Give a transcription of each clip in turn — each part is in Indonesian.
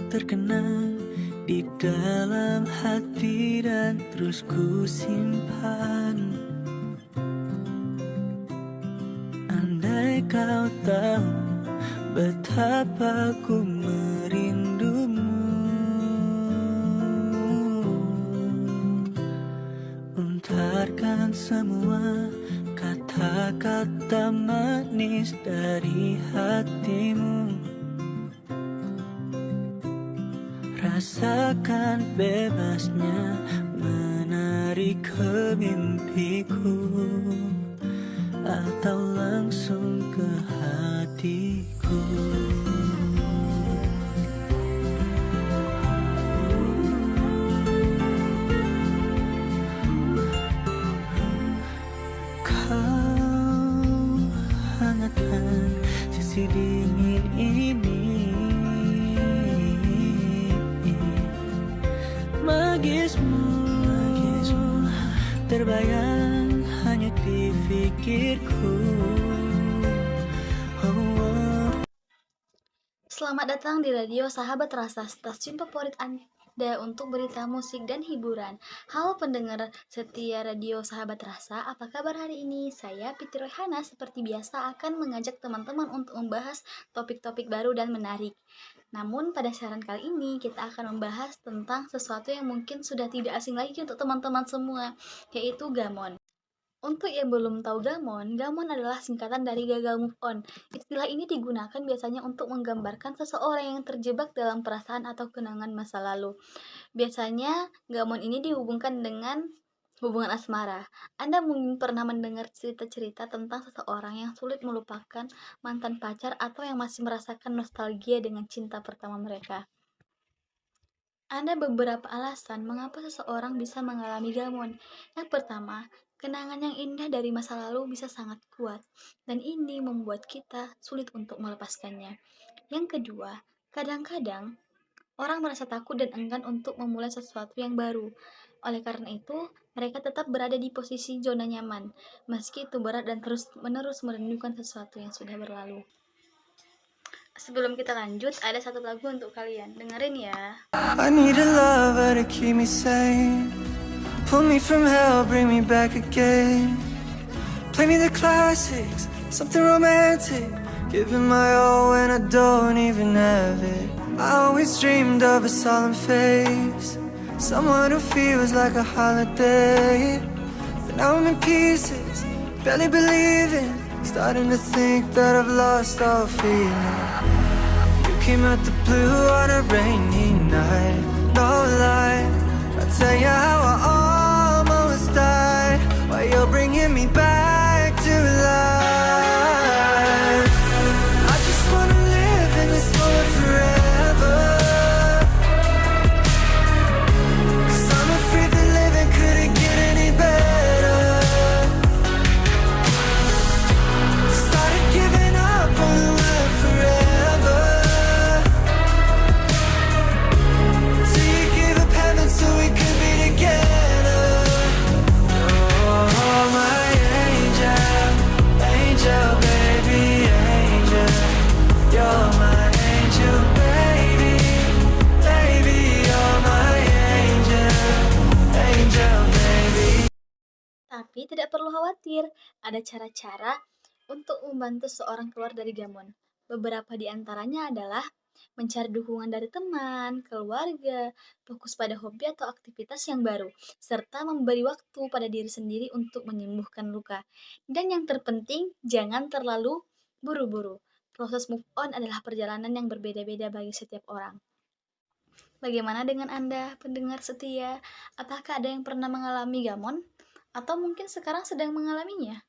terkenang di dalam hati dan terus ku simpan. Andai kau tahu betapa ku merindumu, untarkan semua kata-kata manis dari hatimu. Rasakan bebasnya menarik ke mimpiku, atau langsung ke hatiku. Kau hangatkan sisi dingin ini, magismu terbayang hanya di pikirku. Selamat datang di Radio Sahabat Rasa, stasiun favorit Anda untuk berita musik dan hiburan. Halo pendengar setia Radio Sahabat Rasa, apa kabar hari ini? Saya Fitri Rohana seperti biasa akan mengajak teman-teman untuk membahas topik-topik baru dan menarik. Namun pada siaran kali ini kita akan membahas tentang sesuatu yang mungkin sudah tidak asing lagi untuk teman-teman semua, yaitu gamon. Untuk yang belum tahu gamon adalah singkatan dari gagal move on. Istilah ini digunakan biasanya untuk menggambarkan seseorang yang terjebak dalam perasaan atau kenangan masa lalu. Biasanya gamon ini dihubungkan dengan hubungan asmara. Anda mungkin pernah mendengar cerita-cerita tentang seseorang yang sulit melupakan mantan pacar atau yang masih merasakan nostalgia dengan cinta pertama mereka. Ada beberapa alasan mengapa seseorang bisa mengalami gamon. Yang pertama, kenangan yang indah dari masa lalu bisa sangat kuat, dan ini membuat kita sulit untuk melepaskannya. Yang kedua, kadang-kadang orang merasa takut dan enggan untuk memulai sesuatu yang baru. Oleh karena itu, mereka tetap berada di posisi zona nyaman, meski itu berat dan terus-menerus merindukan sesuatu yang sudah berlalu. Sebelum kita lanjut, ada satu lagu untuk kalian. Dengerin ya. I need a lover to keep me sane, pull me from hell, bring me back again. Play me the classics, something romantic, giving my all when I don't even have it. I always dreamed of a solemn face, someone who feels like a holiday. But now I'm in pieces, barely believing, starting to think that I've lost all feeling. You came out the blue on a rainy night, no lie, I'll tell you how I almost died, while you're bringing me back to life. I just wanna live in this moment forever, 'cause I'm afraid that living couldn't get any better. Started giving up on the word forever, till you gave up heaven so we could be together. Oh, my angel, angel, baby, angel. You're my angel, baby, baby, you're my angel, angel, baby. Tapi tidak perlu khawatir, ada cara-cara untuk membantu seorang keluar dari gamon. Beberapa di antaranya adalah mencari dukungan dari teman, keluarga, fokus pada hobi atau aktivitas yang baru, serta memberi waktu pada diri sendiri untuk menyembuhkan luka. Dan yang terpenting, jangan terlalu buru-buru. Proses move on adalah perjalanan yang berbeda-beda bagi setiap orang. Bagaimana dengan Anda, pendengar setia? Apakah ada yang pernah mengalami gamon? Atau mungkin sekarang sedang mengalaminya?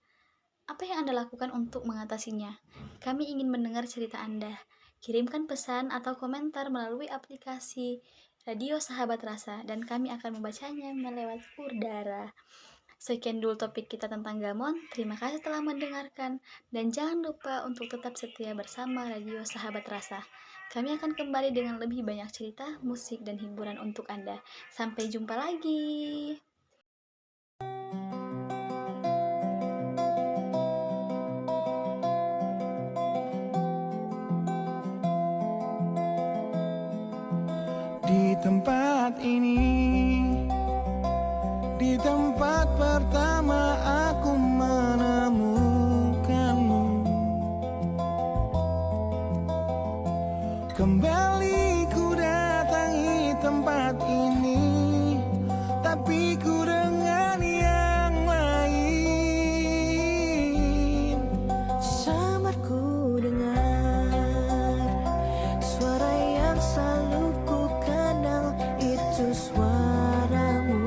Apa yang Anda lakukan untuk mengatasinya? Kami ingin mendengar cerita Anda. Kirimkan pesan atau komentar melalui aplikasi Radio Sahabat Rasa dan kami akan membacanya melewat udara. Sekian dulu topik kita tentang gamon. Terima kasih telah mendengarkan dan jangan lupa untuk tetap setia bersama Radio Sahabat Rasa. Kami akan kembali dengan lebih banyak cerita, musik, dan hiburan untuk Anda. Sampai jumpa lagi. tempat ini, di tempat pertama aku menemukanmu. Kembali ku datangi tempat ini, tapi ku dengan yang lain. Samar ku dengar suara yang selalu ku kenal, itu suaramu.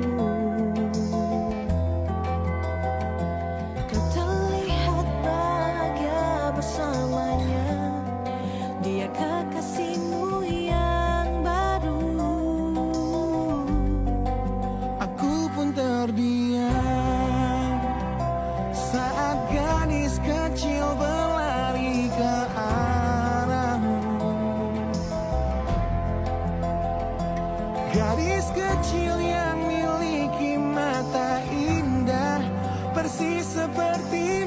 Kau terlihat bahagia bersamanya, dia kekasihmu yang baru. Aku pun terdiam saat gadis kecil berlari ke arahmu. Gadis kecil yang miliki mata indah, persis seperti